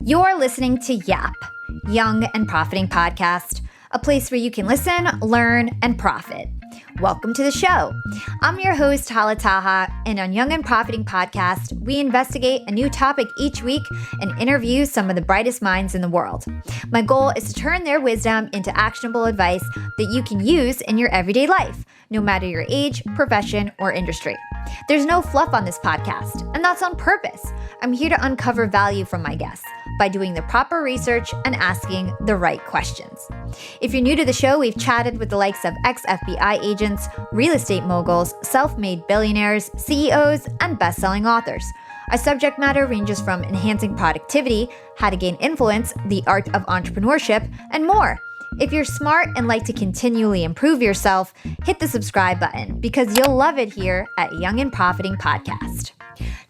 You're listening to YAP, Young and Profiting Podcast, a place where you can listen, learn, and profit. Welcome to the show. I'm your host, Hala Taha, and on Young and Profiting Podcast, we investigate a new topic each week and interview some of the brightest minds in the world. My goal is to turn their wisdom into actionable advice that you can use in your everyday life, no matter your age, profession, or industry. There's no fluff on this podcast, and that's on purpose. I'm here to uncover value from my guests by doing the proper research and asking the right questions. If you're new to the show, we've chatted with the likes of ex-FBI agents, real estate moguls, self-made billionaires, CEOs, and best-selling authors. Our subject matter ranges from enhancing productivity, how to gain influence, the art of entrepreneurship, and more. If you're smart and like to continually improve yourself, hit the subscribe button because you'll love it here at Young and Profiting Podcast.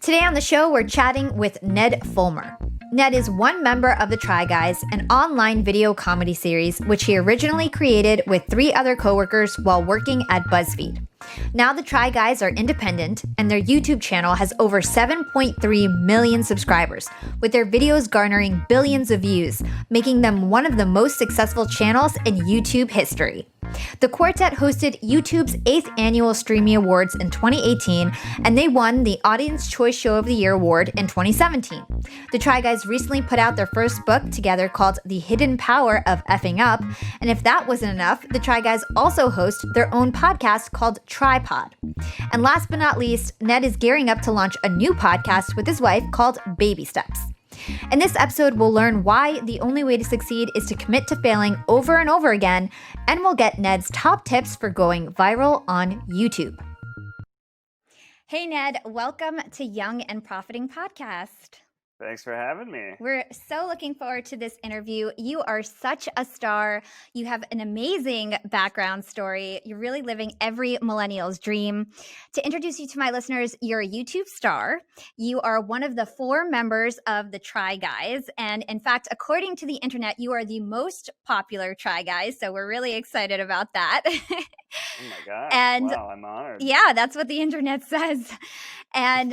Today on the show, we're chatting with Ned Fulmer. Ned is one member of the Try Guys, an online video comedy series which he originally created with 3 other coworkers while working at BuzzFeed. Now the Try Guys are independent, and their YouTube channel has over 7.3 million subscribers, with their videos garnering billions of views, making them one of the most successful channels in YouTube history. The quartet hosted YouTube's 8th annual Streamy Awards in 2018, and they won the Audience Choice Show of the Year award in 2017. The Try Guys recently put out their first book together called The Hidden Power of Effing Up, and if that wasn't enough, the Try Guys also host their own podcast called Trypod. And last but not least, Ned is gearing up to launch a new podcast with his wife called Baby Steps. In this episode, we'll learn why the only way to succeed is to commit to failing over and over again, and we'll get Ned's top tips for going viral on YouTube. Hey, Ned, welcome to Young and Profiting Podcast. Thanks for having me. We're so looking forward to this interview. You are such a star. You have an amazing background story. You're really living every millennial's dream. To introduce you to my listeners, you're a YouTube star. You are one of the 4 members of the Try Guys. And in fact, according to the internet, you are the most popular Try Guys. So we're really excited about that. Oh my gosh. And wow, I'm honored. Yeah, that's what the internet says. And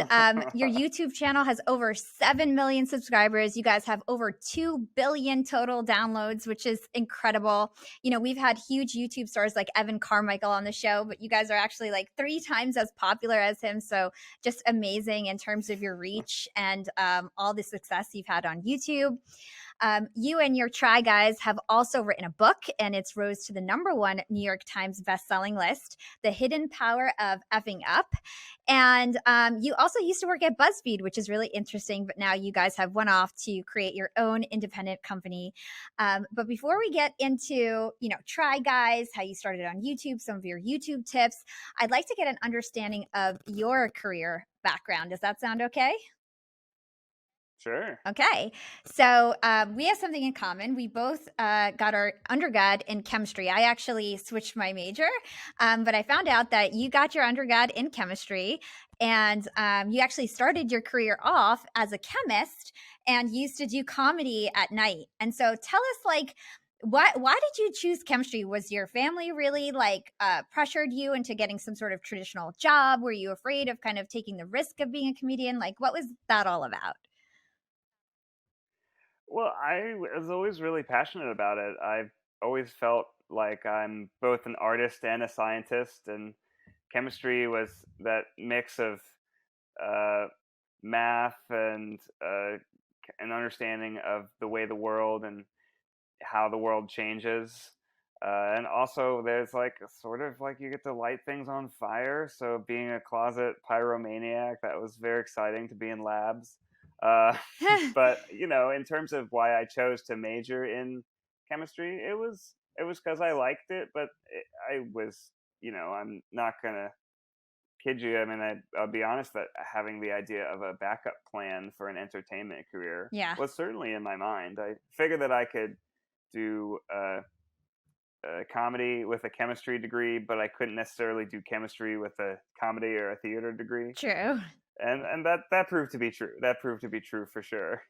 your YouTube channel has over 7 million subscribers. You guys have over 2 billion total downloads, which is incredible. You know, we've had huge YouTube stars like Evan Carmichael on the show, but you guys are actually like 3 times as popular as him. So just amazing in terms of your reach and all the success you've had on YouTube. You and your Try Guys have also written a book, and it's rose to the #1 New York Times bestselling list, The Hidden Power of Effing Up. And you also used to work at BuzzFeed, which is really interesting, but now you guys have went off to create your own independent company. But before we get into, Try Guys, how you started on YouTube, some of your YouTube tips, I'd like to get an understanding of your career background. Does that sound okay? Sure. Okay. So we have something in common. We both got our undergrad in chemistry. I actually switched my major, but I found out that you got your undergrad in chemistry, and you actually started your career off as a chemist and used to do comedy at night. And so tell us, why did you choose chemistry? Was your family really pressured you into getting some sort of traditional job? Were you afraid of kind of taking the risk of being a comedian? What was that all about? Well, I was always really passionate about it. I've always felt like I'm both an artist and a scientist, and chemistry was that mix of math and an understanding of the way the world and how the world changes. And also, there's sort of you get to light things on fire. So, being a closet pyromaniac, that was very exciting to be in labs. But in terms of why I chose to major in chemistry, it was because I liked it. But I was, I'm not gonna kid you. I mean, I'll be honest that having the idea of a backup plan for an entertainment career was certainly in my mind. I figured that I could do comedy with a chemistry degree, but I couldn't necessarily do chemistry with a comedy or a theater degree. True. And that proved to be true. That proved to be true for sure.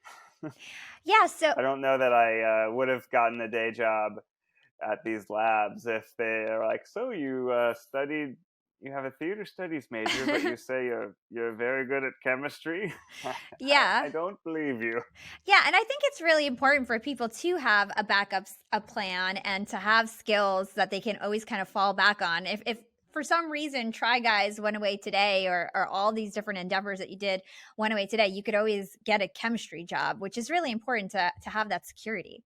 Yeah, so I don't know that I would have gotten a day job at these labs if they are like, so you studied you have a theater studies major, but you say you're very good at chemistry. Yeah. I don't believe you. Yeah, and I think it's really important for people to have a a plan, and to have skills that they can always kind of fall back on. If for some reason Try Guys went away today, or all these different endeavors that you did went away today, you could always get a chemistry job, which is really important to have that security.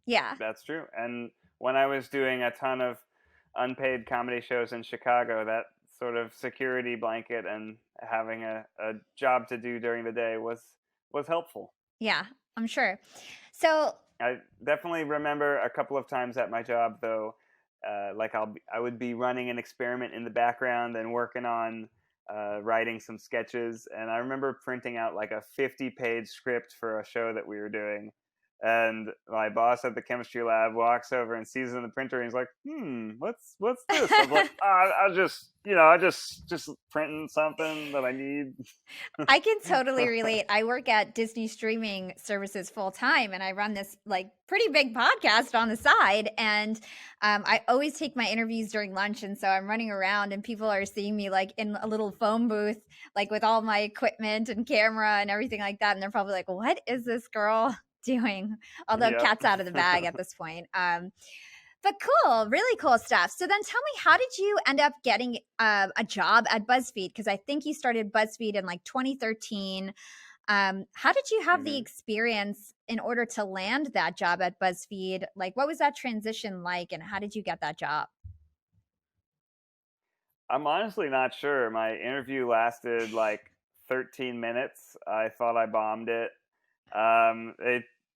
Yeah. That's true. And when I was doing a ton of unpaid comedy shows in Chicago, that sort of security blanket and having a job to do during the day was helpful. Yeah, I'm sure. So, I definitely remember a couple of times at my job, though, like I would be running an experiment in the background and working on writing some sketches, and I remember printing out like a 50-page script for a show that we were doing. And my boss at the chemistry lab walks over and sees it in the printer, and he's like, what's this?" I was like, I just, I just printing something that I need. I can totally relate. I work at Disney streaming services full time, and I run this like pretty big podcast on the side. And I always take my interviews during lunch, and so I'm running around, and people are seeing me like in a little phone booth, like with all my equipment and camera and everything like that, and they're probably like, "What is this girl doing?" Although Yep. cat's out of the bag at this point. But cool, really cool stuff. So then tell me, how did you end up getting a job at BuzzFeed? Because I think you started BuzzFeed in like 2013. How did you have the experience in order to land that job at BuzzFeed? Like, what was that transition like, and how did you get that job? I'm honestly not sure. My interview lasted like 13 minutes. I thought I bombed it.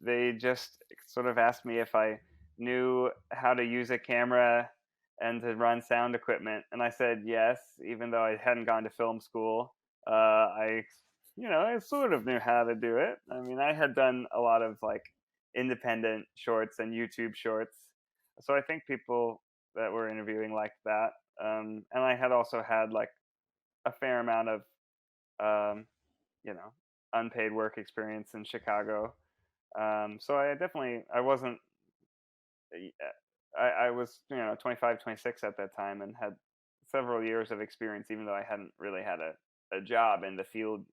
They just sort of asked me if I knew how to use a camera and to run sound equipment, and I said yes, even though I hadn't gone to film school. I sort of knew how to do it. I mean, I had done a lot of like independent shorts and YouTube shorts, so I think people that were interviewing liked that. And I had also had like a fair amount of um, you know unpaid work experience in Chicago. So I wasn't I was 25, 26 at that time, and had several years of experience, even though I hadn't really had a job in the field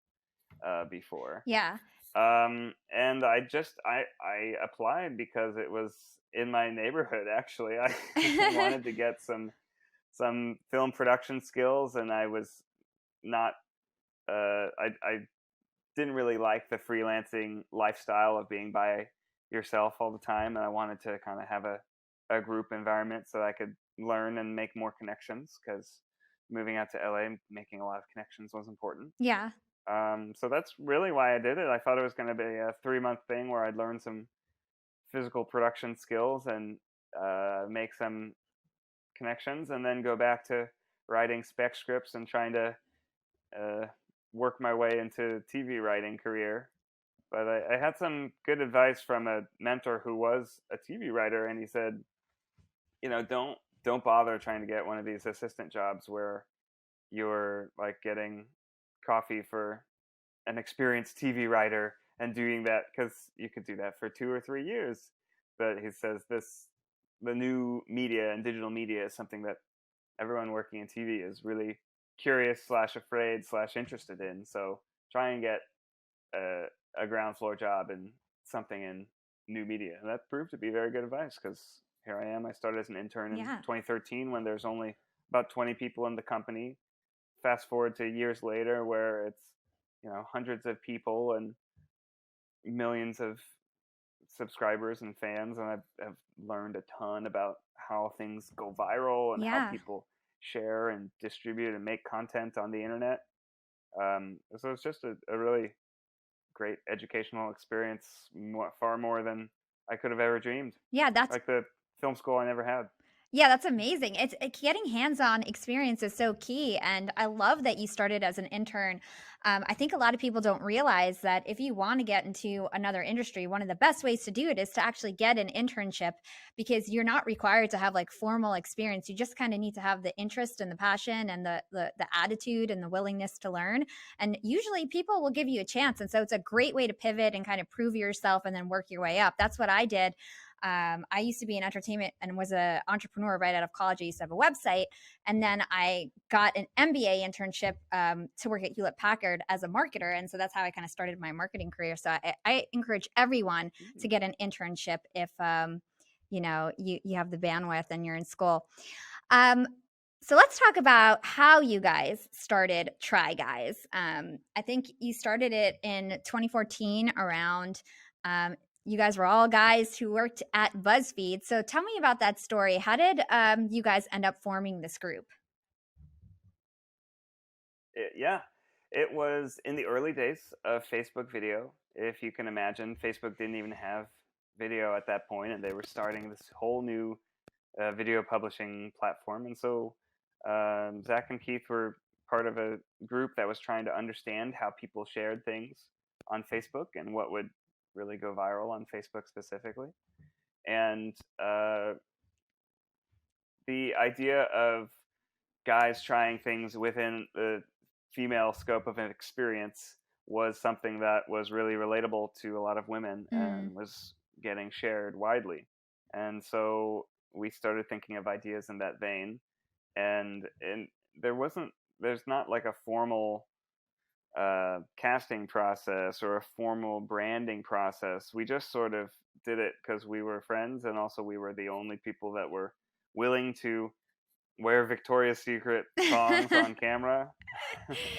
before. Yeah. And I applied because it was in my neighborhood. Actually, I wanted to get some film production skills, and I was not I didn't really like the freelancing lifestyle of being by yourself all the time, and I wanted to kind of have a group environment so I could learn and make more connections, because moving out to LA, making a lot of connections was important. Yeah. So that's really why I did it. I thought it was going to be a 3-month thing where I'd learn some physical production skills and make some connections, and then go back to writing spec scripts and trying to uh, work my way into TV writing career. But I had some good advice from a mentor who was a TV writer, and he said, don't bother trying to get one of these assistant jobs where you're like getting coffee for an experienced TV writer and doing that, because you could do that for 2 or 3 years. But he says the new media and digital media is something that everyone working in TV is really curious / afraid / interested in. So try and get a ground floor job in something in new media. And that proved to be very good advice, because here I am. I started as an intern in 2013 when there's only about 20 people in the company. Fast forward to years later where it's hundreds of people and millions of subscribers and fans, and I've learned a ton about how things go viral and how people share and distribute and make content on the internet. So it's just a really great educational experience, far more than I could have ever dreamed. Yeah, that's Like the film school I never had. Yeah, that's amazing. It's getting hands-on experience is so key, and I love that you started as an intern. I think a lot of people don't realize that if you want to get into another industry, one of the best ways to do it is to actually get an internship, because you're not required to have like formal experience. You just kind of need to have the interest and the passion and the attitude and the willingness to learn. And usually people will give you a chance, and so it's a great way to pivot and kind of prove yourself and then work your way up. That's what I did. I used to be in entertainment and was an entrepreneur right out of college. I used to have a website, and then I got an MBA internship to work at Hewlett Packard as a marketer, and so that's how I kind of started my marketing career. So I encourage everyone to get an internship if you have the bandwidth and you're in school. So let's talk about how you guys started Try Guys. I think you started it in 2014 around. You guys were all guys who worked at BuzzFeed. So tell me about that story. How did you guys end up forming this group? It was in the early days of Facebook video. If you can imagine, Facebook didn't even have video at that point, and they were starting this whole new video publishing platform. And so Zach and Keith were part of a group that was trying to understand how people shared things on Facebook and what would really go viral on Facebook specifically. And the idea of guys trying things within the female scope of an experience was something that was really relatable to a lot of women and was getting shared widely. And so we started thinking of ideas in that vein. And there's not like a formal casting process or a formal branding process. We just sort of did it because we were friends, and also we were the only people that were willing to wear Victoria's Secret songs on camera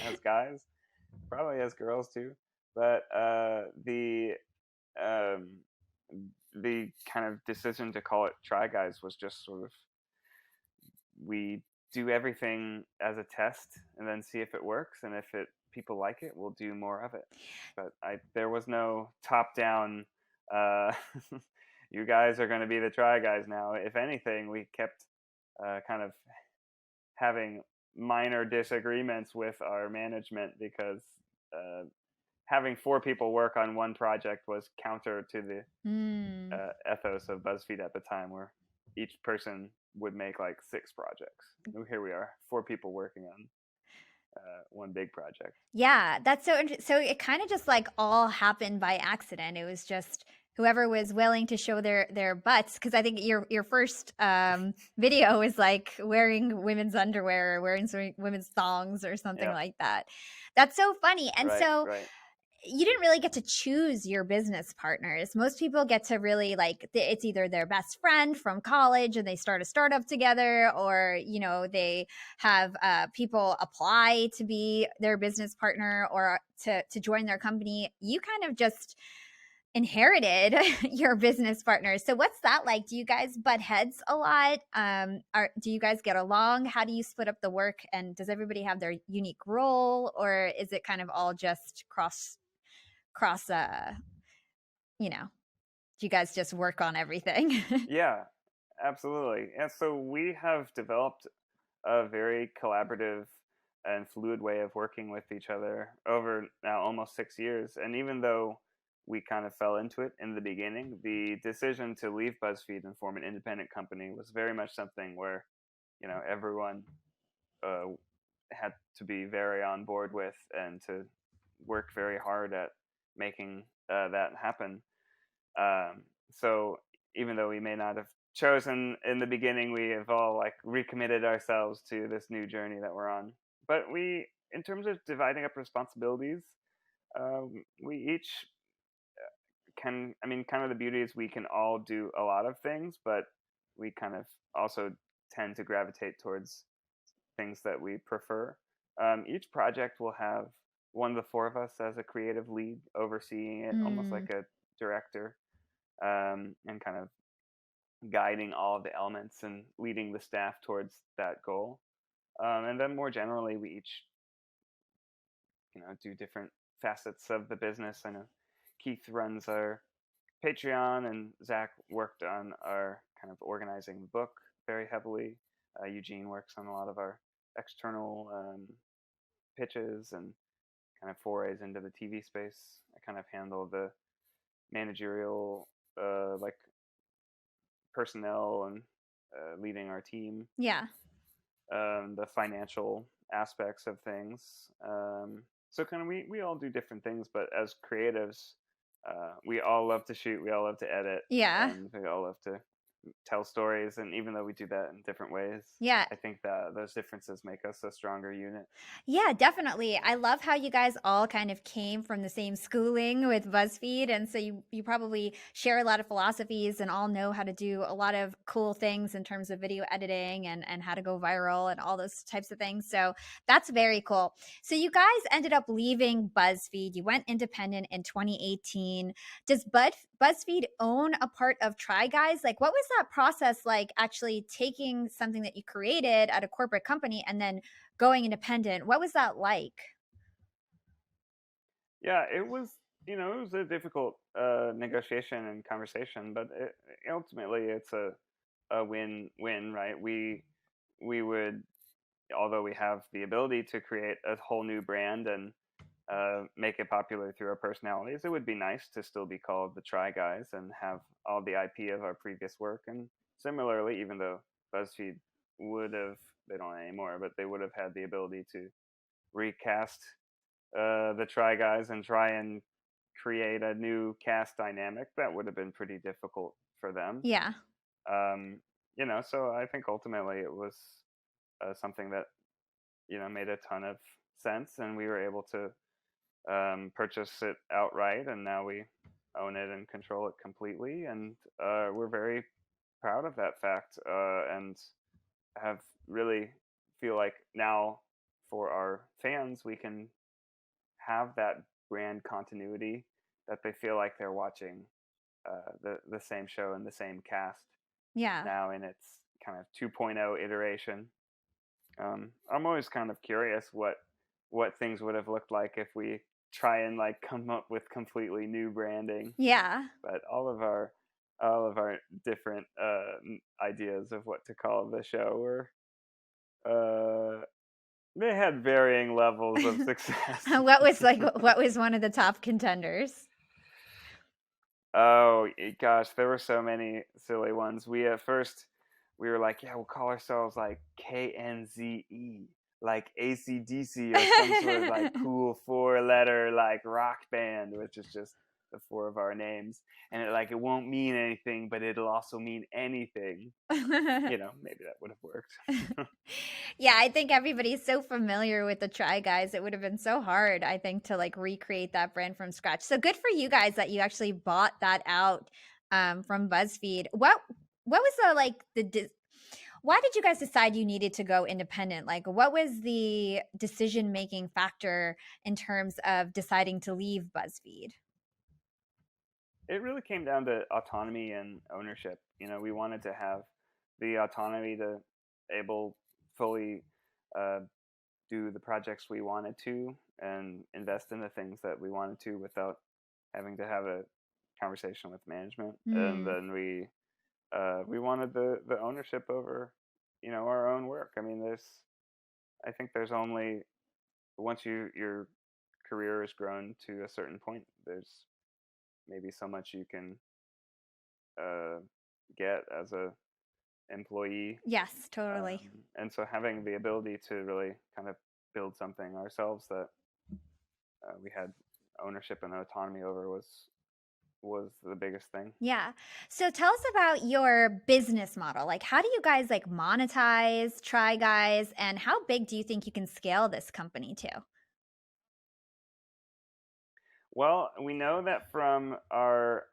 as guys, probably as girls too. But the kind of decision to call it Try Guys was just sort of, we do everything as a test and then see if it works, and if people like it, we'll do more of it. But there was no top down. You guys are going to be the Try Guys now. If anything, we kept kind of having minor disagreements with our management because having 4 people work on one project was counter to the ethos of BuzzFeed at the time, where each person would make like 6 projects. Here we are, 4 people working on one big project. Yeah, that's so interesting. So it kind of just like all happened by accident. It was just whoever was willing to show their butts, because I think your first video was like wearing women's underwear or wearing some women's thongs or something like that. That's so funny. And right. You didn't really get to choose your business partners. Most people get to really it's either their best friend from college and they start a startup together, or they have people apply to be their business partner or to join their company. You kind of just inherited your business partners. So what's that like? Do you guys butt heads a lot? Do you guys get along? How do you split up the work? And does everybody have their unique role, or is it kind of all just cross do you guys just work on everything? Yeah, absolutely. And so we have developed a very collaborative and fluid way of working with each other over now almost 6 years. And even though we kind of fell into it in the beginning, the decision to leave BuzzFeed and form an independent company was very much something where everyone had to be very on board with, and to work very hard at making that happen. So even though we may not have chosen in the beginning, we have all like recommitted ourselves to this new journey that we're on. But in terms of dividing up responsibilities, we each kind of the beauty is we can all do a lot of things, but we kind of also tend to gravitate towards things that we prefer. Each project will have one of the 4 of us as a creative lead overseeing it, almost like a director, and kind of guiding all of the elements and leading the staff towards that goal. And then more generally, we each do different facets of the business. I know Keith runs our Patreon, and Zach worked on our kind of organizing the book very heavily. Eugene works on a lot of our external pitches and kind of forays into the TV space. I kind of handle the managerial, like personnel and leading our team. Yeah. The financial aspects of things. So kind of we all do different things, but as creatives, we all love to shoot, we all love to edit, Yeah. and we all love to tell stories. And even though we do that in different ways, Yeah. I think that those differences make us a stronger unit. Yeah, definitely. I love how you guys all kind of came from the same schooling with BuzzFeed. And so you probably share a lot of philosophies and all know how to do a lot of cool things in terms of video editing and how to go viral and all those types of things. So that's very cool. So you guys ended up leaving BuzzFeed. You went independent in 2018. Does BuzzFeed own a part of Try Guys? Like, what was that process like actually taking something that you created at a corporate company and then going independent? What was that like? Yeah, it was, it was a difficult negotiation and conversation, but ultimately it's a win-win, right? We would, although we have the ability to create a whole new brand and make it popular through our personalities, it would be nice to still be called the Try Guys and have all the IP of our previous work. And similarly, even though BuzzFeed would have, they don't anymore, but they would have had the ability to recast the Try Guys and try and create a new cast dynamic, that would have been pretty difficult for them. Yeah. Um, so I think ultimately it was something that made a ton of sense, and we were able to purchase it outright, and now we own it and control it completely, and we're very proud of that fact, and have really feel like now for our fans we can have that brand continuity, that they feel like they're watching the same show and the same cast Yeah. now in its kind of 2.0 iteration. I'm always kind of curious what things would have looked like if we try and like come up with completely new branding. Yeah. But all of our different ideas of what to call the show were they had varying levels of success. What was one of the top contenders? Oh gosh, there were so many silly ones. We at first we were like, yeah, we'll call ourselves like KNZE, like ACDC or some sort of like cool 4-letter like rock band, which is just the four of our names. And it won't mean anything, but it'll also mean anything. Maybe that would have worked. Yeah, I think everybody's so familiar with the Try Guys. It would have been so hard, I think, to like recreate that brand from scratch. So good for you guys that you actually bought that out from BuzzFeed. What was why did you guys decide you needed to go independent? Like, what was the decision making factor in terms of deciding to leave BuzzFeed? It really came down to autonomy and ownership. We wanted to have the autonomy to able fully uh, do the projects we wanted to and invest in the things that we wanted to without having to have a conversation with management. And Mm, then we wanted the ownership over our own work. I mean, I think there's only once your career has grown to a certain point, there's maybe so much you can uh, get as a employee. yes, totally. And so having the ability to really kind of build something ourselves that we had ownership and autonomy over was the biggest thing. Yeah. So tell us about your business model. Like, how do you guys like monetize Try Guys, and how big do you think you can scale this company to? Well, we know that from our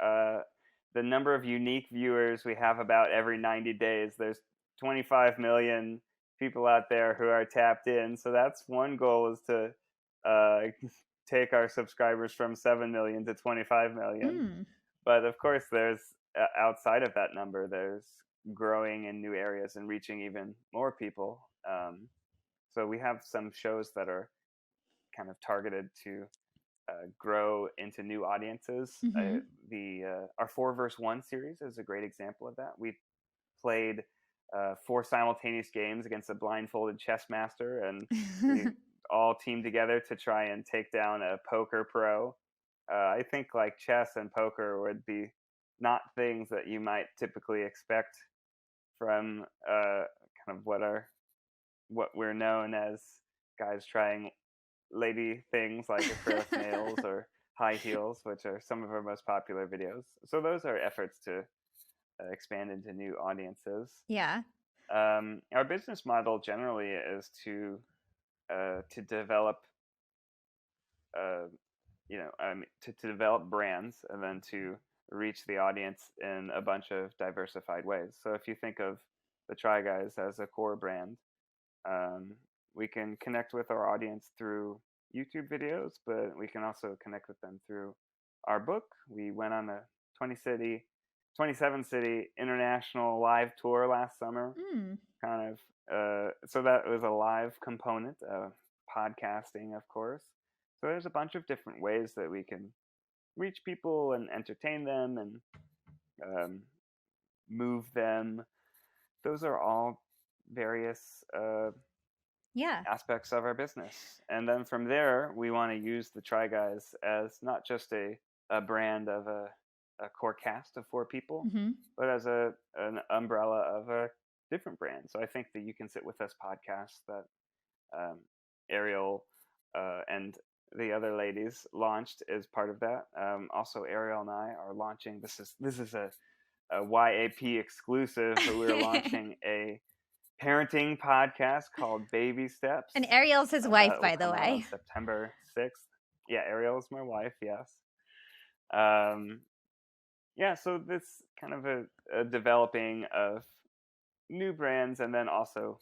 the number of unique viewers we have about every 90 days. There's 25 million people out there who are tapped in. So that's one goal, is to uh, take our subscribers from 7 million to 25 million. Mm. But of course, there's outside of that number, there's growing in new areas and reaching even more people. So we have some shows that are kind of targeted to grow into new audiences. Hmm. The Our 4 vs. 1 series is a great example of that. We played 4 simultaneous games against a blindfolded chess master, and we all teamed together to try and take down a poker pro. I think like chess and poker would be not things that you might typically expect from kind of what we're known as guys trying lady things like a trail of snails or high heels, which are some of our most popular videos. So those are efforts to expand into new audiences. Yeah. Our business model generally is to develop, uh, to develop brands and then to reach the audience in a bunch of diversified ways. So if you think of the Try Guys as a core brand, um, we can connect with our audience through YouTube videos, but we can also connect with them through our book. We went on a 27 city international live tour last summer. Mm. Kind of, so that was a live component of podcasting, of course. So there's a bunch of different ways that we can reach people and entertain them and move them. Those are all various Yeah. aspects of our business. And then from there, we want to use the Try Guys as not just a brand of a core cast of 4 people, Mm-hmm. but as an umbrella of a different brand. So I think that You Can Sit With Us podcast that Ariel and the other ladies launched is part of that. Also, Ariel and I are launching. This is a YAP exclusive, but we're launching a parenting podcast called Baby Steps. And Ariel's his wife, That will by the come out on way. September 6th. Yeah, Ariel is my wife, yes. Yeah, so this kind of a developing of new brands and then also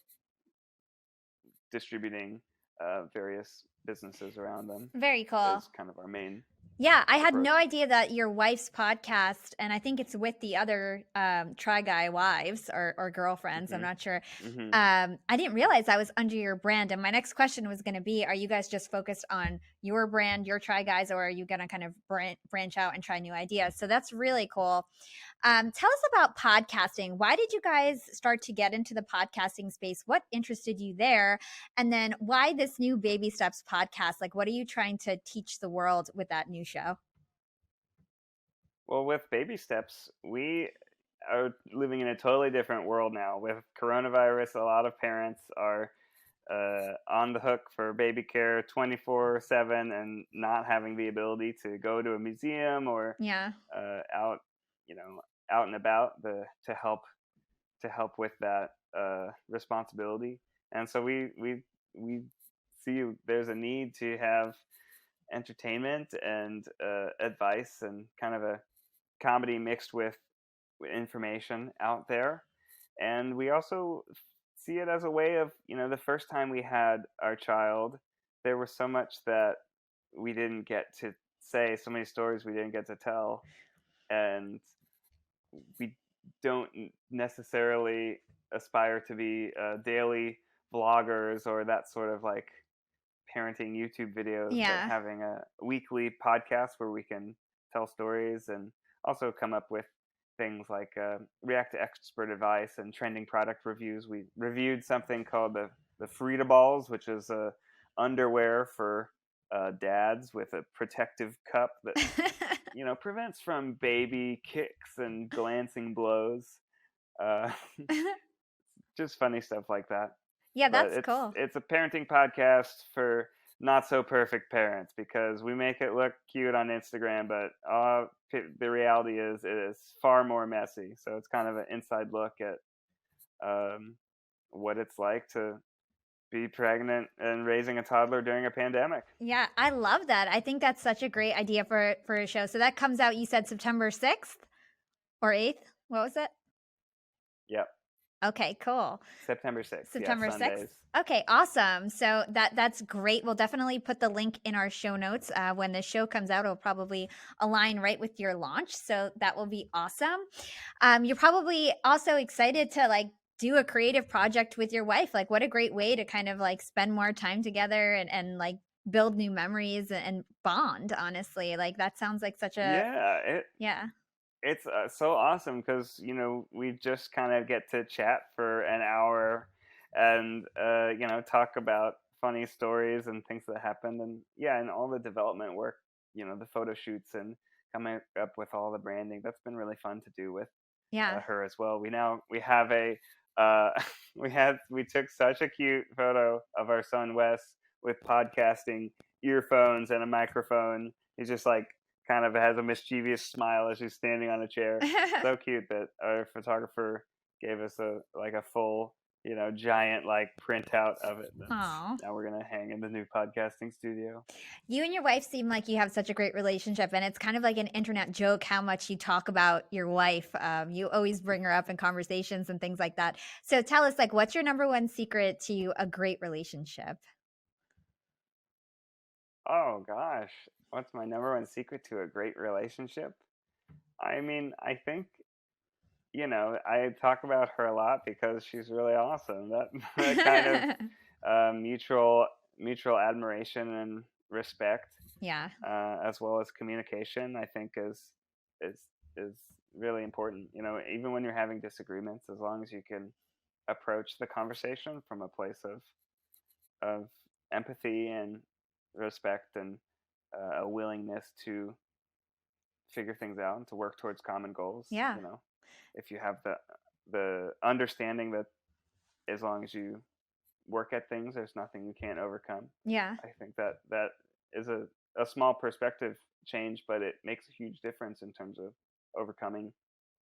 distributing various businesses around them Very cool. is kind of our main Yeah, I had approach. no idea that your wife's podcast, and I think it's with the other Try Guy wives or girlfriends, I'm not sure. I didn't realize I was under your brand. And my next question was going to be, are you guys just focused on your brand, your Try Guys, or are you going to kind of branch out and try new ideas? So that's really cool. Tell us about podcasting. Why did you guys start to get into the podcasting space? What interested you there? And then why this new Baby Steps podcast? Like, what are you trying to teach the world with that new show? Well, with Baby Steps, we are living in a totally different world now. With coronavirus, a lot of parents are on the hook for baby care 24/7 and not having the ability to go to a museum or out, out and about to help with that responsibility. And so we see there's a need to have entertainment and advice and kind of a comedy mixed with information out there. And we also see it as a way of, the first time we had our child, there was so much that we didn't get to say, so many stories we didn't get to tell. And we don't necessarily aspire to be daily vloggers or that sort of like parenting YouTube videos, but having a weekly podcast where we can tell stories and also come up with things like react to expert advice and trending product reviews. We reviewed something called the Frida Balls, which is underwear for dads with a protective cup that prevents from baby kicks and glancing blows. Just funny stuff like that. Yeah, that's cool. It's a parenting podcast for not so perfect parents because we make it look cute on Instagram, but the reality is it is far more messy. So it's kind of an inside look at what it's like to be pregnant and raising a toddler during a pandemic. Yeah, I love that. I think that's such a great idea for a show. So that comes out, you said September 6th or 8th? What was it? Yep. Okay, cool. September 6th. September 6th? Sundays. Okay, awesome. So that's great. We'll definitely put the link in our show notes. When the show comes out, it'll probably align right with your launch. So that will be awesome. You're probably also excited to like do a creative project with your wife. Like what a great way to kind of like spend more time together and like build new memories and bond, honestly. Like that sounds like such a... It's so awesome because, we just kind of get to chat for an hour and, talk about funny stories and things that happened. And and all the development work, the photo shoots and coming up with all the branding. That's been really fun to do with her as well. We have we took such a cute photo of our son Wes with podcasting earphones and a microphone He's just like kind of has a mischievous smile as he's standing on a chair. So cute that our photographer gave us a full, giant like printout of it. That's Aw. now we're gonna hang in the new podcasting studio. You and your wife seem like you have such a great relationship, and it's kind of like an internet joke how much you talk about your wife. You always bring her up in conversations and things like that. So tell us, like, what's your number one secret to a great relationship? Oh gosh, what's my number one secret to a great relationship? I mean, I think I talk about her a lot because she's really awesome. That that kind of mutual admiration and respect, Yeah. as well as communication, I think is is really important. Even when you're having disagreements, as long as you can approach the conversation from a place of empathy and respect and a willingness to figure things out and to work towards common goals. Yeah. If you have the understanding that as long as you work at things, there's nothing you can't overcome. Yeah. I think that is a small perspective change, but it makes a huge difference in terms of overcoming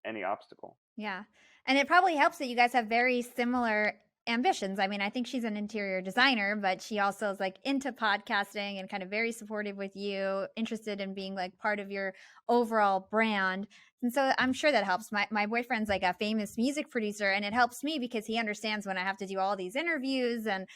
any obstacle. Yeah. And it probably helps that you guys have very similar ambitions. I mean, I think she's an interior designer, but she also is like into podcasting and kind of very supportive with you, interested in being like part of your overall brand. And so I'm sure that helps. My boyfriend's like a famous music producer, and it helps me because he understands when I have to do all these interviews and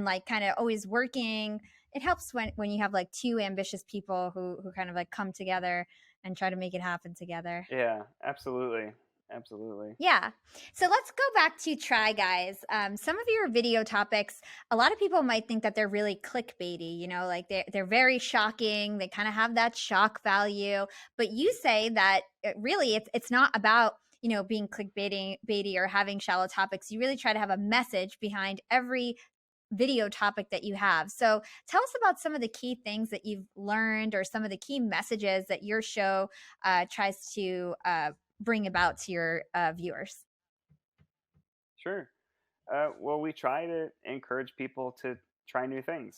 like kind of always working. It helps when you have like two ambitious people who kind of like come together and try to make it happen together. Yeah, absolutely, absolutely. Yeah. So let's go back to Try Guys. Some of your video topics, a lot of people might think that they're really clickbaity, like they're very shocking. They kind of have that shock value. But you say that really it's not about, being clickbaity or having shallow topics. You really try to have a message behind every video topic that you have. So tell us about some of the key things that you've learned or some of the key messages that your show tries to bring about to your viewers. Sure. Well, we try to encourage people to try new things.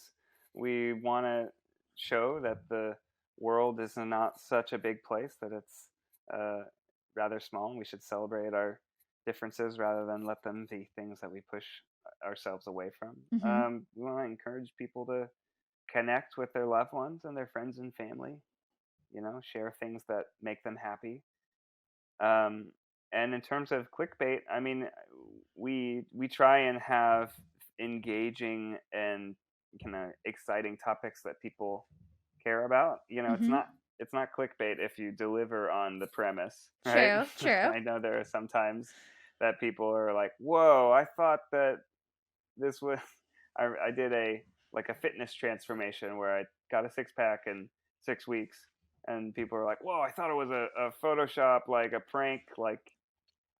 We want to show that the world is not such a big place, that it's uh, rather small, and we should celebrate our differences rather than let them be things that we push ourselves away from. Mm-hmm. We want to encourage people to connect with their loved ones and their friends and family, share things that make them happy. Um, and in terms of clickbait, I mean, we try and have engaging and kind of exciting topics that people care about. Mm-hmm. It's not clickbait if you deliver on the premise, right? True, true. I know there are sometimes that people are like, "Whoa, I thought that this was." I did a fitness transformation where I got a six pack in 6 weeks, and people were like, "Whoa, I thought it was a Photoshop, like a prank, like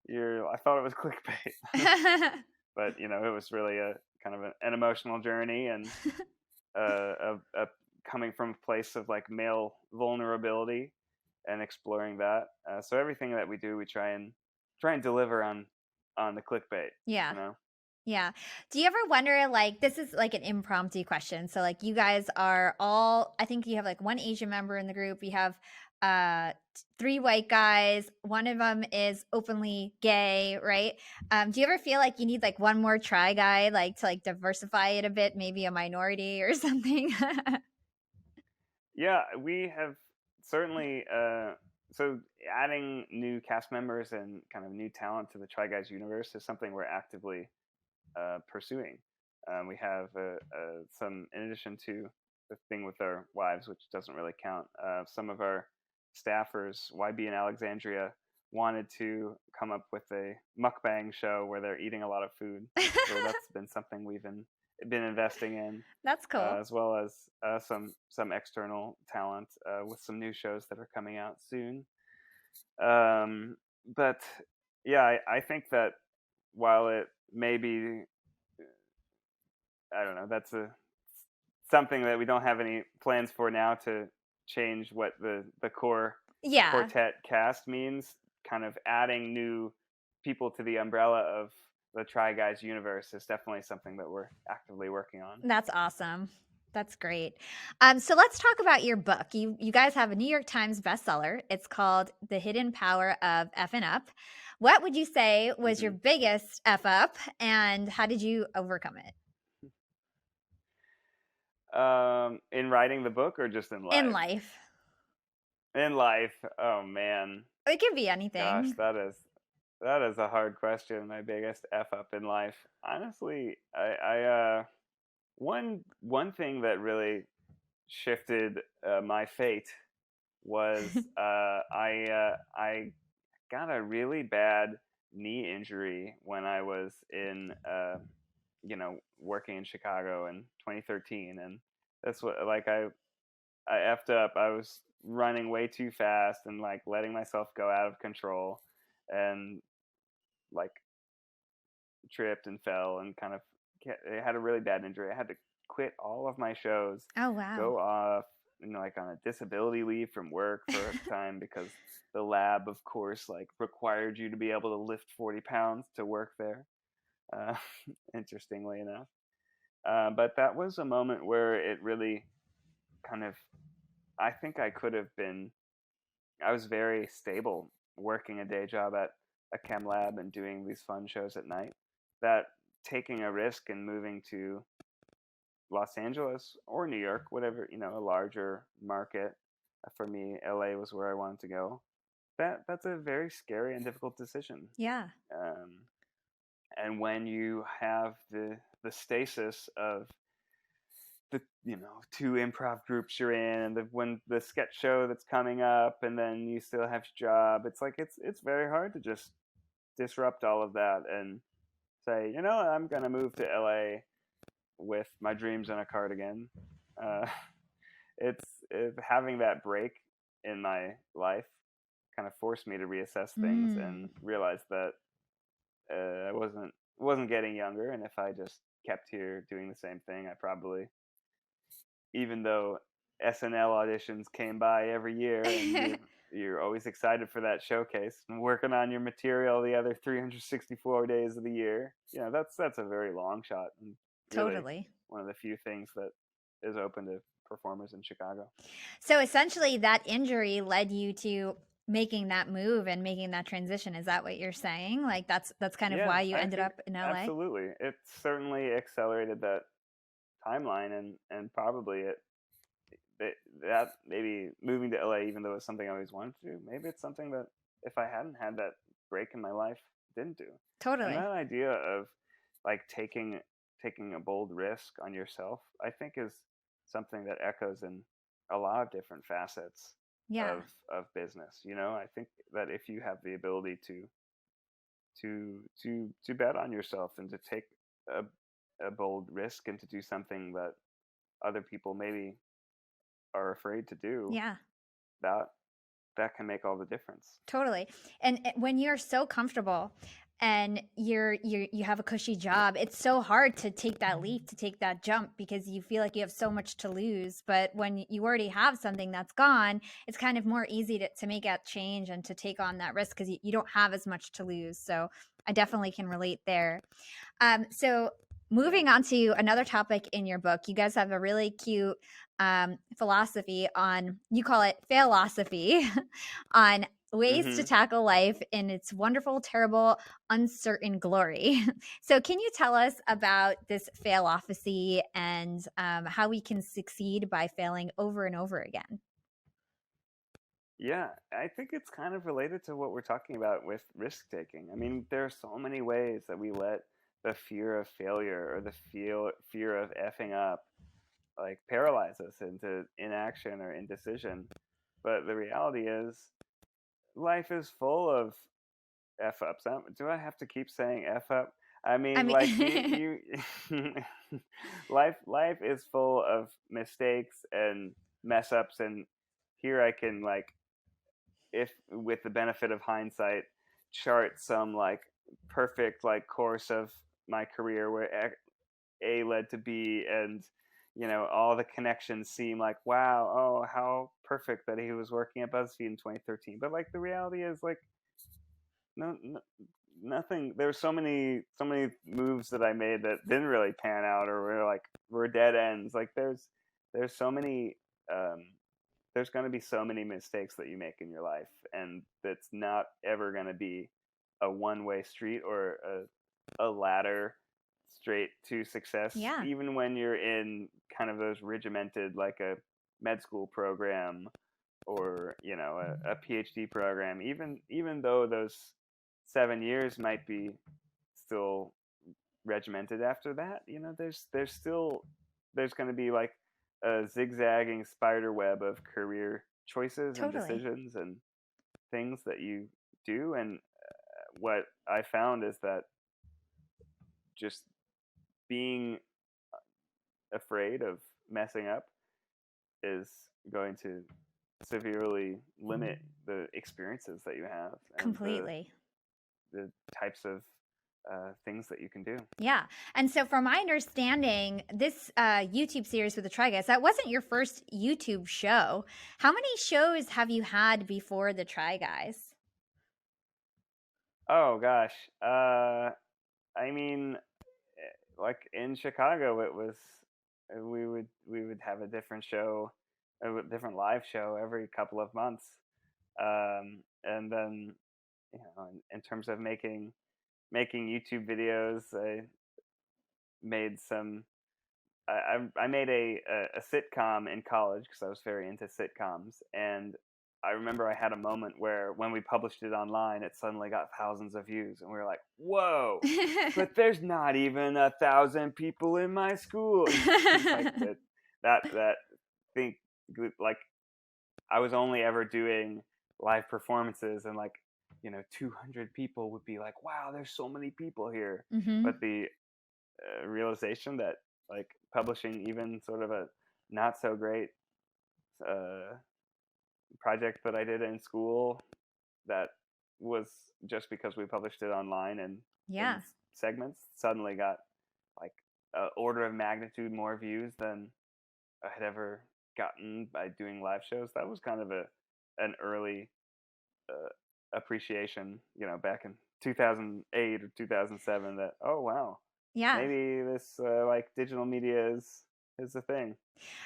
I thought it was clickbait." But it was really a kind of an emotional journey and a coming from a place of like male vulnerability and exploring that. So everything that we do, we try and deliver on the clickbait. Yeah. You know. Yeah. Do you ever wonder, like, this is like an impromptu question. So, like, you guys are all, I think you have like one Asian member in the group. You have three white guys. One of them is openly gay, right? Do you ever feel like you need like one more try guy, like to like diversify it a bit, maybe a minority or something? Yeah, we have certainly. So adding new cast members and kind of new talent to the Try Guys universe is something we're actively pursuing. We have some, in addition to the thing with our wives, which doesn't really count. Some of our staffers, YB in Alexandria, wanted to come up with a mukbang show where they're eating a lot of food. So that's been something we've been investing in, That's cool. as well as some external talent with some new shows that are coming out soon. But yeah, I think that while it may be, I don't know, that's something that we don't have any plans for now to change what the core Yeah. quartet cast means. Kind of adding new people to the umbrella of the Try Guys universe is definitely something that we're actively working on. That's awesome. That's great. So let's talk about your book. You guys have a New York Times bestseller. It's called The Hidden Power of Effing Up. What would you say was your Hmm. biggest F up, and how did you overcome it In writing the book or just in in life? life? In life, oh man, It could be gosh, anything. that is a hard question. My biggest f up in life, honestly, one thing that really shifted my fate was I got a really bad knee injury when I was in working in Chicago in 2013, and that's what like I effed up. I was running way too fast and like letting myself go out of control, and like tripped and fell and kind of I had a really bad injury. I had to quit all of my shows, Oh, wow. go off, like on a disability leave from work for a time because the lab, of course, like required you to be able to lift 40 pounds to work there. Uh, Interestingly enough, but that was a moment where it really kind of I think I could have been I was very stable working a day job at a chem lab and doing these fun shows at night. That taking a risk and moving to Los Angeles or New York, whatever, a larger market. For me, LA was where I wanted to go. That's a very scary and difficult decision. Yeah. Um, and when you have the stasis of the two improv groups you're in, and when the sketch show that's coming up, and then you still have your job, it's like it's very hard to just disrupt all of that and say, I'm gonna move to LA with my dreams in a cardigan. uh, it's having that break in my life kind of forced me to reassess things and Mm. realize that I wasn't getting younger, and if I just kept here doing the same thing, I probably, even though SNL auditions came by every year and you're always excited for that showcase and working on your material the other 364 days of the year. That's a very long shot, and really Totally. one of the few things that is open to performers in Chicago. So essentially, that injury led you to making that move and making that transition. Is that what you're saying? Like that's kind of Yeah, why you I ended think up in LA? absolutely. It certainly accelerated that timeline, and probably that maybe moving to LA, even though it's something I always wanted to do, maybe it's something that if I hadn't had that break in my life, didn't do. And Totally. that idea of like taking a bold risk on yourself, I think is something that echoes in a lot of different facets Yeah. of business. I think that if you have the ability to bet on yourself and to take a, a bold risk and to do something that other people maybe are afraid to do, Yeah. that that can make all the difference. Totally. And when you're so comfortable and you have a cushy job, it's so hard to take that leap, to take that jump because you feel like you have so much to lose. But when you already have something that's gone, it's kind of more easy to make that change and to take on that risk because you don't have as much to lose. So I definitely can relate there. So Yeah. moving on to another topic in your book, you guys have a really cute philosophy on, you call it Failosophy, on ways to Mhm. tackle life in its wonderful, terrible, uncertain glory. So can you tell us about this Failosophy and how we can succeed by failing over and over again? Yeah, I think it's kind of related to what we're talking about with risk taking. I mean, there are so many ways that we let the fear of failure or the fear of effing up like paralyze us into inaction or indecision. But the reality is life is full of f ups. Do I have to keep saying f up? I I mean, like mean, you life is full of mistakes and mess ups, and here I can, like, if with the benefit of hindsight, chart some like perfect like course of my career where A led to B, and all the connections seem like, wow, oh, how perfect that he was working at BuzzFeed in 2013. But like the reality is, like, no, no nothing. There's so many moves that I made that didn't really pan out or were dead ends. Like there's so many there's going to be so many mistakes that you make in your life, and that's not ever going to be a one-way street or a ladder straight to success. Yeah. Even when you're in kind of those regimented, like a med school program or a PhD program, even though those 7 years might be still regimented after that, there's going to be like a zigzagging spider web of career choices and Totally. decisions and things that you do. And what I found is that just being afraid of messing up is going to severely limit the experiences that you have and Completely. the types of things that you can do. Yeah. And so, from my understanding, this YouTube series with the Try Guys, that wasn't your first YouTube show. How many shows have you had before the Try Guys? Oh gosh, I mean, like in Chicago, it was we would have a different show, a different live show every couple of months, and then in terms of making YouTube videos, I made some. I made a sitcom in college because I was very into sitcoms, and I remember I had a moment where when we published it online, it suddenly got thousands of views, and we were like, "Whoa!" But there's not even 1,000 people in my school. Like that thing, like I was only ever doing live performances, and like 200 people would be like, "Wow, there's so many people here." Mm-hmm. But the realization that like publishing even sort of a not so great project that I did in school that was just because we published it online and Yeah. in segments suddenly got like an order of magnitude more views than I had ever gotten by doing live shows. That was kind of an early appreciation, back in 2008 or 2007, that oh wow, Yeah. maybe this like digital media is a thing.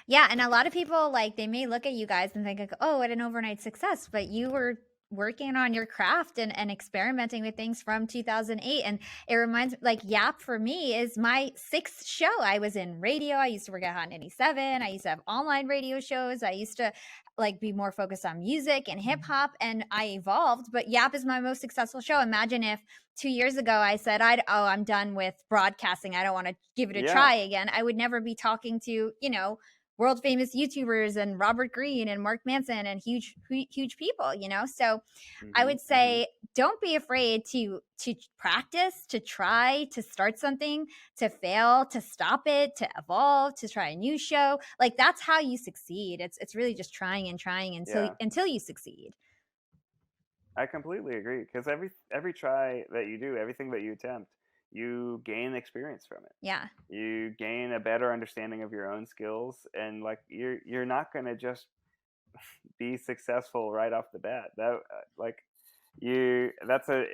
Yeah, and a lot of people, like, they may look at you guys and think like, "Oh, what an overnight success," but you were working on your craft and experimenting with things from 2008. And it reminds me, like, YAP for me is my sixth show. I was in radio. I used to work at Hot 97. I used to have online radio shows. I used to like be more focused on music and hip hop, and I evolved. But YAP is my most successful show. Imagine if 2 years ago I said, I'm done with broadcasting. I don't want to give it a Yeah. try again. I would never be talking to, world famous YouTubers and Robert Greene and Mark Manson and huge people, So I would say don't be afraid to practice, to try, to start something, to fail, to stop it, to evolve, to try a new show. Like, that's how you succeed. It's really just trying and trying until you succeed. I completely agree, because every try that you do, everything that you attempt, you gain experience from it. Yeah. You gain a better understanding of your own skills, and like you're not going to just be successful right off the bat. That's a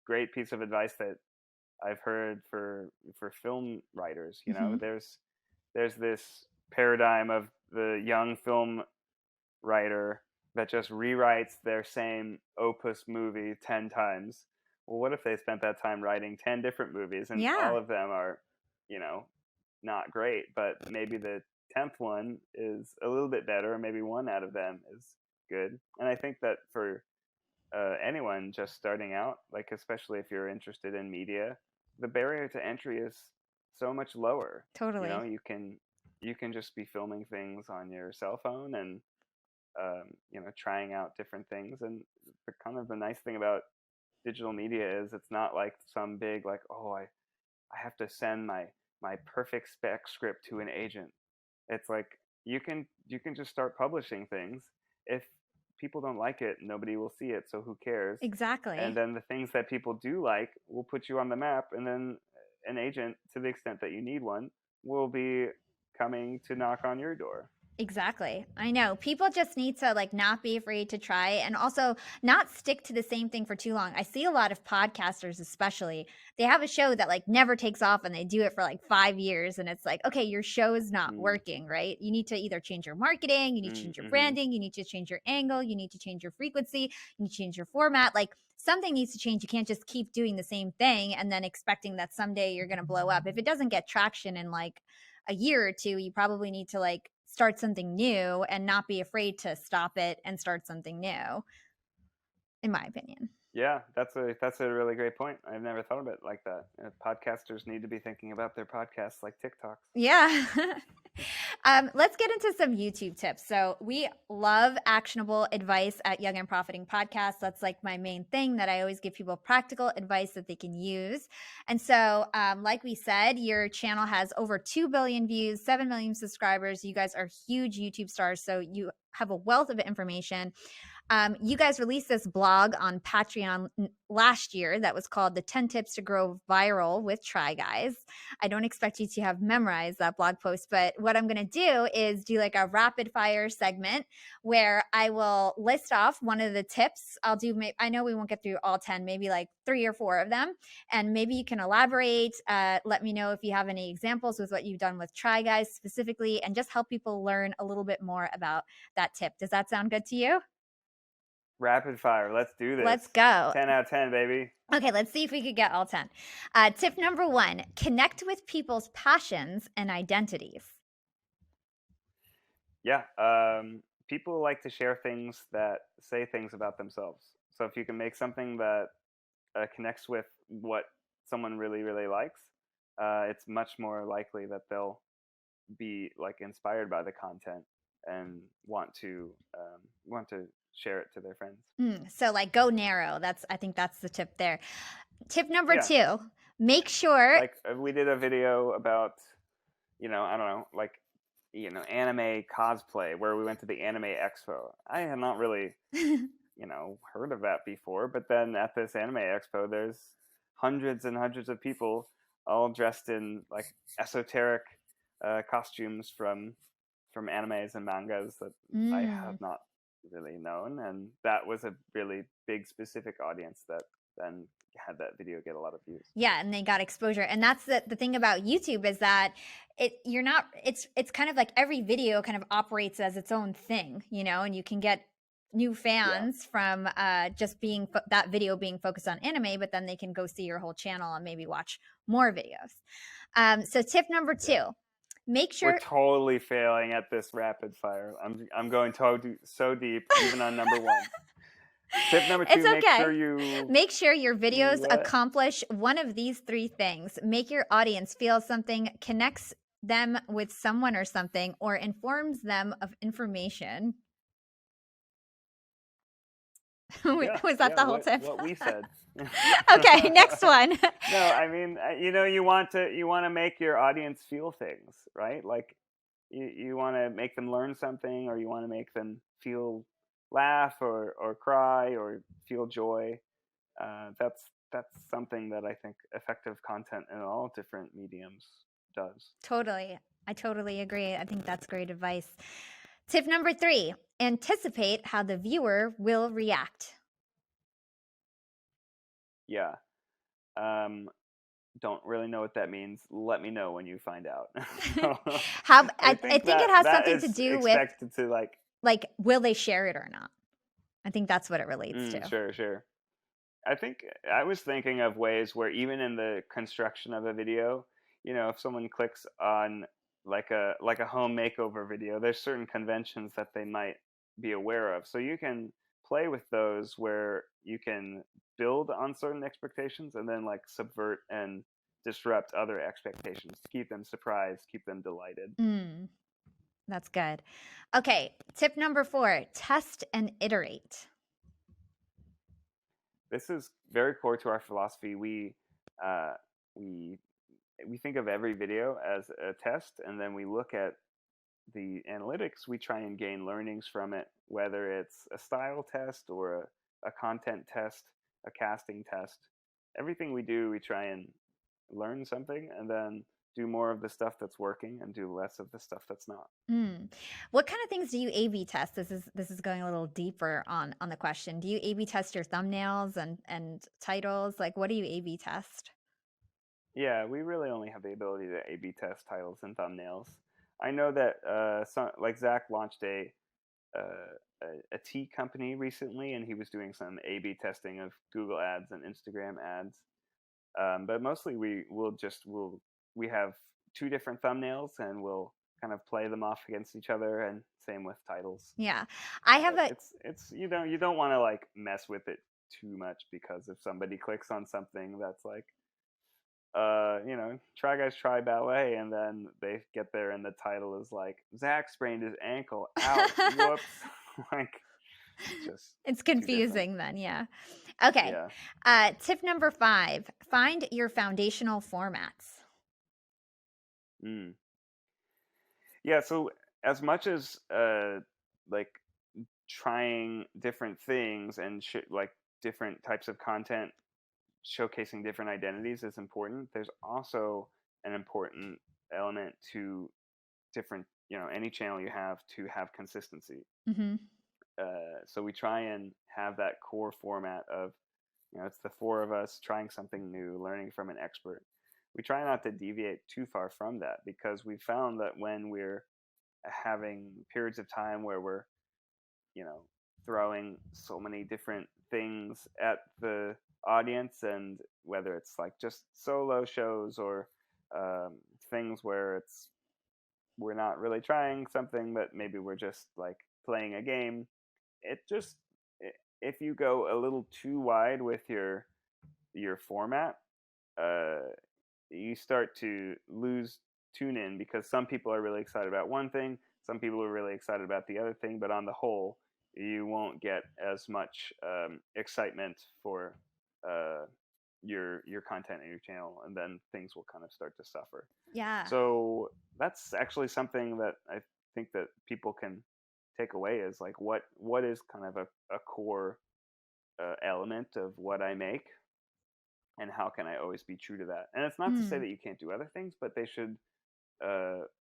great piece of advice that I've heard for film writers. There's this paradigm of the young film writer that just rewrites their same opus movie 10 times. Well, what if they spent that time writing 10 different movies, and all of them are, not great, but maybe the 10th one is a little bit better, or maybe one out of them is good. And I think that for anyone just starting out, like especially if you're interested in media, the barrier to entry is so much lower. Totally. You can just be filming things on your cell phone and trying out different things. And the nice thing about digital media is it's not like some big, like, oh, I have to send my perfect spec script to an agent. It's like you can just start publishing things. If people don't like it, nobody will see it, so who cares? Exactly. And then the things that people do like will put you on the map, and then an agent, to the extent that you need one, will be coming to knock on your door. Exactly. I know. People just need to like not be afraid to try and also not stick to the same thing for too long. I see a lot of podcasters especially. They have a show that like never takes off and they do it for like 5 years and it's like, okay, your show is not Mm, working, right? You need to either change your marketing, you need to change your mm-hmm. branding, you need to change your angle, you need to change your frequency, you need to change your format. Like something needs to change. You can't just keep doing the same thing and then expecting that someday you're going to blow up. If it doesn't get traction in like a year or two, you probably need to like start something new and not be afraid to stop it and start something new, in my opinion. Yeah, that's a really great point. I've never thought of it like that. Podcasters need to be thinking about their podcasts like TikToks. Yeah. Let's get into some YouTube tips. So we love actionable advice at Young and Profiting Podcast. That's like my main thing that I always give people practical advice that they can use. And so, like we said, your channel has over 2 billion views, 7 million subscribers. You guys are huge YouTube stars. So you have a wealth of information. You guys released this blog on Patreon last year that was called The 10 Tips to Grow Viral with Try Guys. I don't expect you to have memorized that blog post, but what I'm going to do is do like a rapid fire segment where I will list off one of the tips. I know we won't get through all 10, maybe like 3 or 4 of them. And maybe you can elaborate. Let me know if you have any examples with what you've done with Try Guys specifically, and just help people learn a little bit more about that tip. Does that sound good to you? Rapid fire. Let's do this. Let's go. 10 out of 10, baby. Okay, let's see if we could get all 10. Tip number 1, connect with people's passions and identities. Yeah. People like to share things that say things about themselves. So if you can make something that connects with what someone really, really likes, it's much more likely that they'll be like inspired by the content and want to share it to their friends. So like go narrow. I think that's the tip there. Tip number Yeah. 2, make sure Like we did a video about, I don't know, like, anime cosplay where we went to the Anime Expo. I had not really, heard of that before, but then at this Anime Expo, there's hundreds and hundreds of people all dressed in like esoteric costumes from animes and mangas that I have not really known, and that was a really big specific audience that then had that video get a lot of views. Yeah, and they got exposure. And that's the thing about YouTube is that it's kind of like every video kind of operates as its own thing, and you can get new fans from just being that video being focused on anime, but then they can go see your whole channel and maybe watch more videos. So tip number 2, make sure we're totally failing at this rapid fire. I'm going so deep, even on number 1. Tip number 2, it's okay. make sure your videos accomplish one of these 3 things. Make your audience feel something, connects them with someone or something, or informs them of information. Was that the whole tip? What we said. Okay, next one. No, I mean, you want to make your audience feel things, right? Like you want to make them learn something, or you want to make them laugh or cry or feel joy. That's something that I think effective content in all different mediums does. Totally. I totally agree. I think that's great advice. Tip number 3, anticipate how the viewer will react. Yeah. Don't really know what that means. Let me know when you find out. I think it has something to do with like will they share it or not? I think that's what it relates to. Sure. I think I was thinking of ways where even in the construction of a video, if someone clicks on like a home makeover video, there's certain conventions that they might be aware of. So you can play with those where you can build on certain expectations and then like subvert and disrupt other expectations to keep them surprised, keep them delighted. That's good. Okay, tip number 4, test and iterate. This is very core to our philosophy. We think of every video as a test, and then we look at the analytics. We try and gain learnings from it, whether it's a style test or a content test, a casting test. Everything we do, we try and learn something and then do more of the stuff that's working and do less of the stuff that's not. What kind of things do you A/B test? This is going a little deeper on the question. Do you A/B test your thumbnails and titles? Like, what do you A/B test? Yeah, we really only have the ability to A/B test titles and thumbnails. I know that like Zach launched a tea company recently, and he was doing some A/B testing of Google ads and Instagram ads. But mostly we have two different thumbnails, and we'll kind of play them off against each other, and same with titles. Yeah, I have a It's you don't want to like mess with it too much, because if somebody clicks on something that's like Try Guys Try Ballet, and then they get there and the title is like Zach sprained his ankle. Ouch! Whoops! Like, just it's too different. confusing then. Yeah. Okay. Yeah. Tip number 5: find your foundational formats. Yeah. So as much as like trying different things and like different types of content, showcasing different identities is important, there's also an important element to different, any channel you have to have consistency. So we try and have that core format of, it's the four of us trying something new, learning from an expert. We try not to deviate too far from that, because we found that when we're having periods of time where we're, throwing so many different things at the audience, and whether it's like just solo shows or things where we're not really trying something, but maybe we're just like playing a game, if you go a little too wide with your format, you start to lose tune in, because some people are really excited about one thing, some people are really excited about the other thing, but on the whole, you won't get as much excitement for your content and your channel, and then things will kind of start to suffer. Yeah. So that's actually something that I think that people can take away, is like what is kind of a core element of what I make, and how can I always be true to that. And it's not to say that you can't do other things, but they should,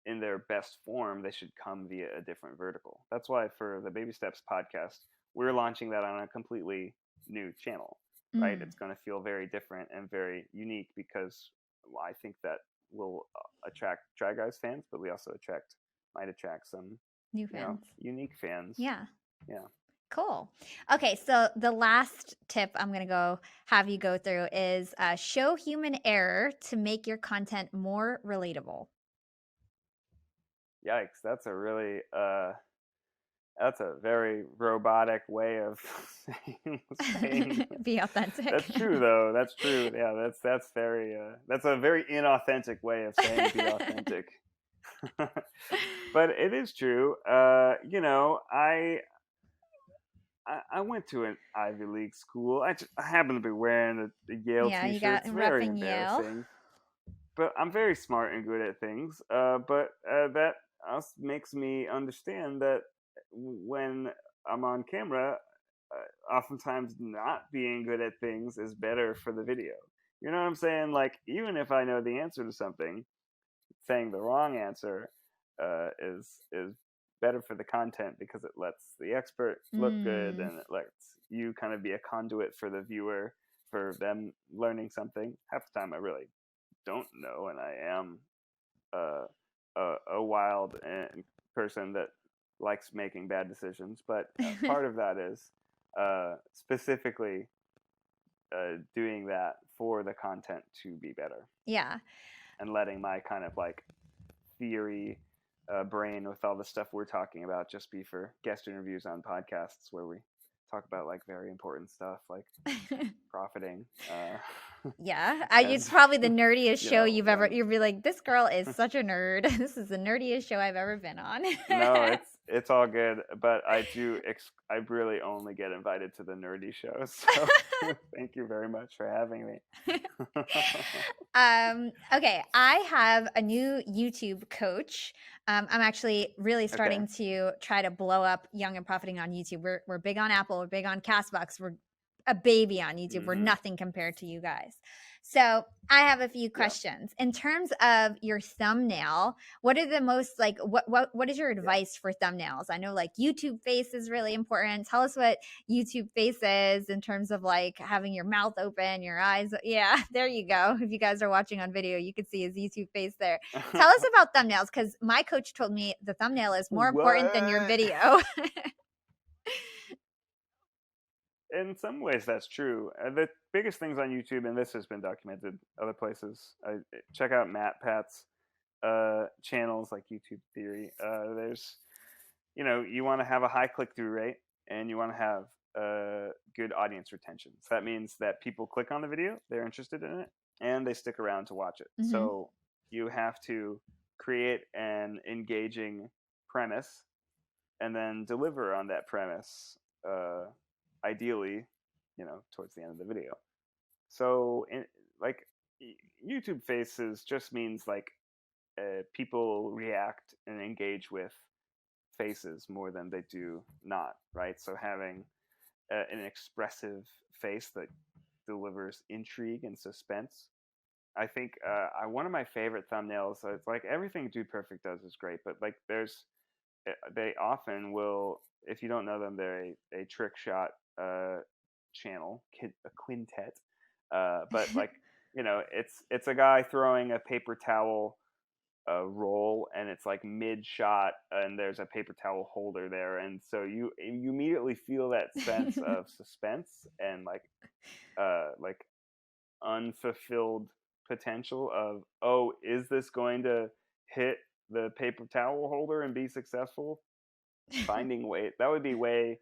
in their best form, they should come via a different vertical. That's why for the Baby Steps podcast, we're launching that on a completely new channel, right? It's going to feel very different and very unique, because I think that will attract Try Guys fans, but we also might attract some new fans, unique fans. Yeah. Yeah. Cool. Okay, so the last tip I'm going to have you go through is show human error to make your content more relatable. Yikes, that's a very robotic way of saying be authentic. That's true, though. That's true. Yeah, that's a very inauthentic way of saying be authentic. But it is true. I went to an Ivy League school. I happen to be wearing a Yale t-shirt. You got it's very embarrassing. Yale. But I'm very smart and good at things. But that also makes me understand that when I'm on camera, oftentimes not being good at things is better for the video. You know what I'm saying? Like, even if I know the answer to something, saying the wrong answer is better for the content, because it lets the expert look good, and it lets you kind of be a conduit for the viewer, for them learning something. Half the time I really don't know, and I am a wild person that likes making bad decisions, but part of that is specifically doing that for the content to be better. Yeah. And letting my kind of like theory brain with all the stuff we're talking about just be for guest interviews on podcasts, where we talk about like very important stuff like profiting. Yeah, it's probably the nerdiest show you've ever. You'll be like, this girl is such a nerd. This is the nerdiest show I've ever been on. No, it's all good, but I really only get invited to the nerdy shows. So thank you very much for having me. Okay, I have a new YouTube coach. I'm actually really starting to try to blow up Young and Profiting on YouTube. We're big on Apple. We're big on Castbox. We're a baby on YouTube. We're Mm-hmm. nothing compared to you guys. So I have a few Yeah. questions. In terms of your thumbnail, what are the most like what is your advice for thumbnails? I know like YouTube face is really important. Tell us what YouTube face is in terms of like having your mouth open, your eyes. Yeah, there you go. If you guys are watching on video, you could see his YouTube face there. Tell us about thumbnails, because my coach told me the thumbnail is more important than your What? video. In some ways, that's true. The biggest things on YouTube, and this has been documented other places. Check out Matt Pat's channels like YouTube Theory. There's, you want to have a high click-through rate, and you want to have good audience retention. So that means that people click on the video, they're interested in it, and they stick around to watch it. Mhm. So you have to create an engaging premise, and then deliver on that premise. Ideally, towards the end of the video. So, like, YouTube faces just means like people react and engage with faces more than they do not, right? So having an expressive face that delivers intrigue and suspense. I think one of my favorite thumbnails. It's like everything Dude Perfect does is great, but like they often will. If you don't know them, they're a trick shot channel, a quintet. But like it's a guy throwing a paper towel roll, and it's like mid shot, and there's a paper towel holder there, and so you immediately feel that sense of suspense and like unfulfilled potential of, oh, is this going to hit the paper towel holder and be successful? Finding way that would be way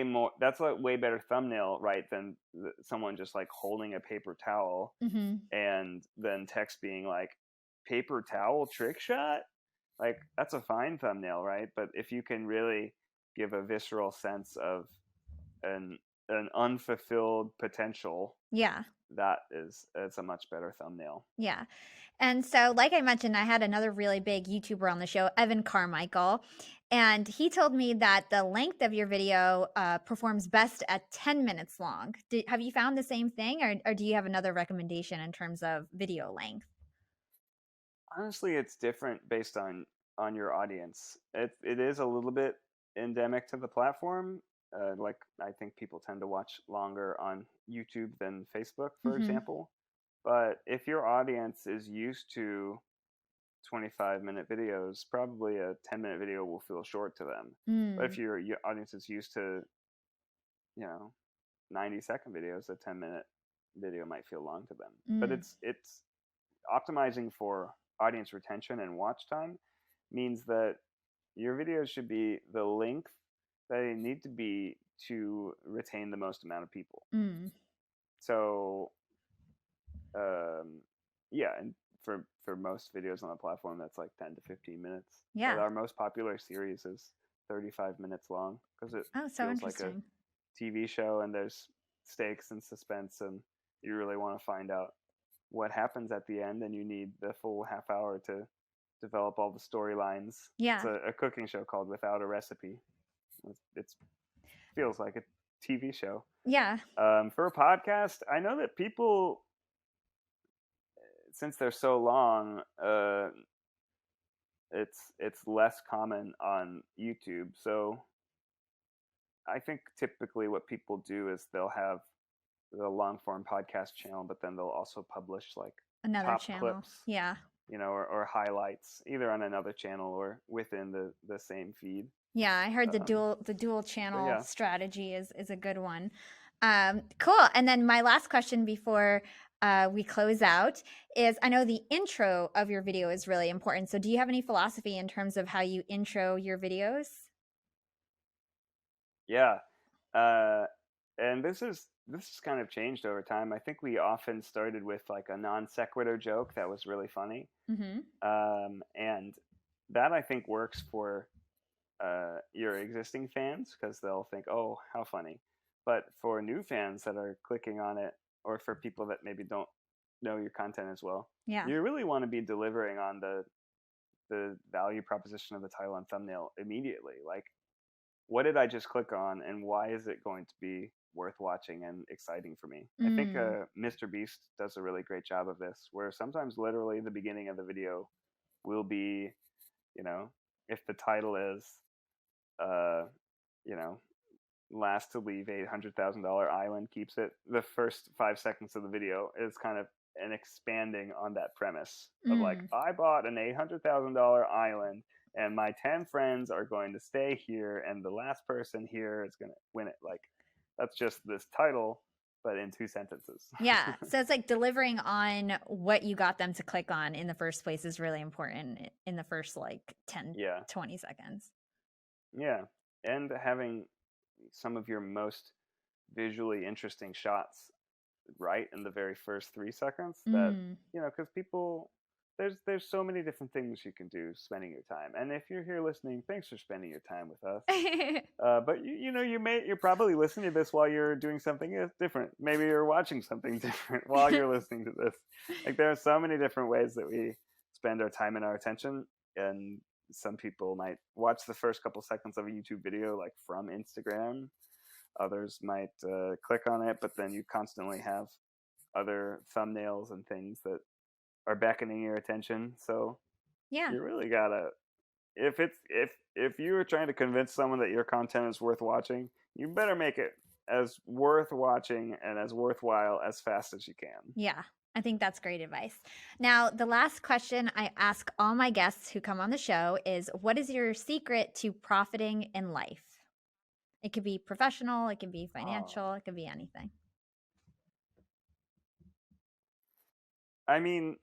more. That's a way better thumbnail, right, than someone just like holding a paper towel Mm-hmm. and then text being like paper towel trick shot. Like that's a fine thumbnail, right? But if you can really give a visceral sense of an unfulfilled potential, Yeah. it's a much better thumbnail. Yeah. And so, like I mentioned, I had another really big YouTuber on the show, Evan Carmichael, and he told me that the length of your video performs best at 10 minutes long. Have you found the same thing, or do you have another recommendation in terms of video length? Honestly, it's different based on your audience. It is a little bit endemic to the platform. Like I think people tend to watch longer on YouTube than Facebook, for Mm-hmm. example. But if your audience is used to 25-minute videos, probably a 10-minute video will feel short to them. But if Mm. your audience is used to, you know, 90-second videos, a 10-minute video might feel long to them. But Mm. it's optimizing for audience retention and watch time means that your videos should be the length that they need to be to retain the most amount of people. Mm. So, yeah, and for most videos on the platform, that's like 10 to 15 minutes. Yeah. But our most popular series is 35 minutes long because it Oh, so feels like a interesting. TV show, and there's stakes and suspense, and you really want to find out what happens at the end, and you need the full half hour to develop all the storylines. Yeah. It's a cooking show called Without a Recipe. It feels like a TV show. Yeah. For a podcast, I know that people, since they're so long, it's less common on YouTube. So I think typically what people do is they'll have the long form podcast channel, but then they'll also publish like Another top channel. clips, Yeah. or highlights either on another channel or within the same feed. Yeah, I heard the Um, dual channel yeah. strategy is a good one. Cool. And then my last question before we close out is, I know the intro of your video is really important. So do you have any philosophy in terms of how you intro your videos? Yeah. And this is kind of changed over time. I think we often started with like a non sequitur joke that was really funny. Mm-hmm. And that I think works for your existing fans because they'll think, oh, how funny. But for new fans that are clicking on it, or for people that maybe don't know your content as well, Yeah. you really want to be delivering on the value proposition of the title and thumbnail immediately. Like what did I just click on, and why is it going to be worth watching and exciting for me? I think Mr. Beast does a really great job of this, where sometimes literally the beginning of the video will be, if the title is, last to leave $800,000 island keeps it, the first 5 seconds of the video is kind of an expanding on that premise of like, I bought an $800,000 island and my 10 friends are going to stay here and the last person here is going to win it. Like, that's just this title, but in 2 sentences. Yeah. So it's like delivering on what you got them to click on in the first place is really important in the first like 10, 20 seconds. Yeah. And having some of your most visually interesting shots right in the very first 3 seconds, that because people, there's so many different things you can do spending your time. And if you're here listening, thanks for spending your time with us. But you're probably listening to this while you're doing something different. Maybe you're watching something different while you're listening to this. Like, there are so many different ways that we spend our time and our attention. And some people might watch the first couple seconds of a YouTube video like from Instagram. Others might click on it, but then you constantly have other thumbnails and things that are beckoning your attention. So you really gotta, if you are trying to convince someone that your content is worth watching, you better make it as worth watching and as worthwhile as fast as you can. Yeah. I think that's great advice. Now, the last question I ask all my guests who come on the show is, what is your secret to profiting in life? It could be professional, it can be financial, it could be anything. I mean,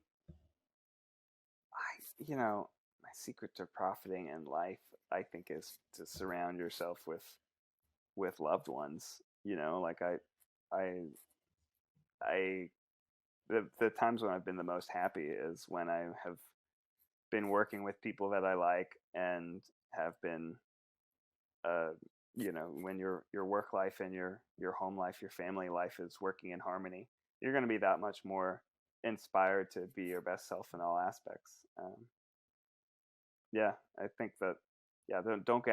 my secret to profiting in life, I think, is to surround yourself with loved ones. Like the times when I've been the most happy is when I have been working with people that I like and have been, when your work life and your home life, your family life is working in harmony, you're going to be that much more inspired to be your best self in all aspects. I think that, don't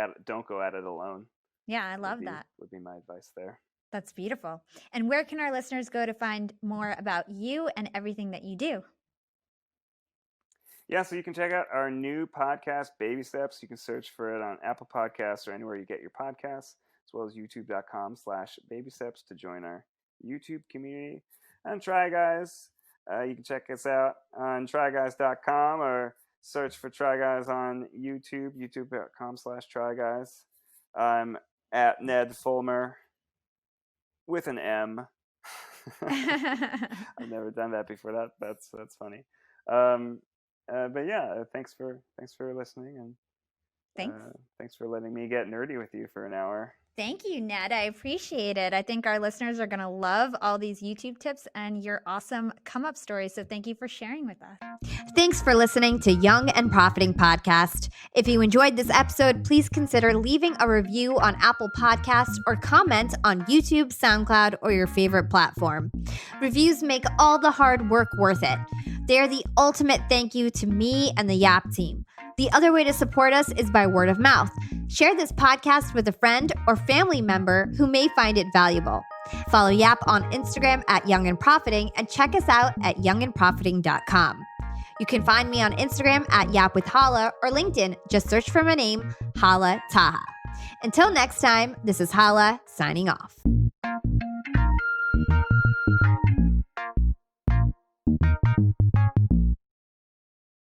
go at it alone. Yeah, I love that. Would be my advice there. That's beautiful. And where can our listeners go to find more about you and everything that you do? Yeah, so you can check out our new podcast, Baby Steps. You can search for it on Apple Podcasts or anywhere you get your podcasts, as well as youtube.com/babysteps to join our YouTube community. And Try Guys, you can check us out on tryguys.com or search for Try Guys on YouTube, youtube.com/tryguys. I'm at Ned Fulmer with an M. I've never done that before. That's funny. But yeah, thanks for listening, and thanks for letting me get nerdy with you for an hour. Thank you, Ned. I appreciate it. I think our listeners are going to love all these YouTube tips and your awesome come-up stories. So thank you for sharing with us. Thanks for listening to Young and Profiting Podcast. If you enjoyed this episode, please consider leaving a review on Apple Podcasts or comment on YouTube, SoundCloud, or your favorite platform. Reviews make all the hard work worth it. They're the ultimate thank you to me and the YAP team. The other way to support us is by word of mouth. Share this podcast with a friend or family member who may find it valuable. Follow YAP on Instagram at Young and Profiting and check us out at youngandprofiting.com. You can find me on Instagram at YAP with Hala or LinkedIn. Just search for my name, Hala Taha. Until next time, this is Hala signing off.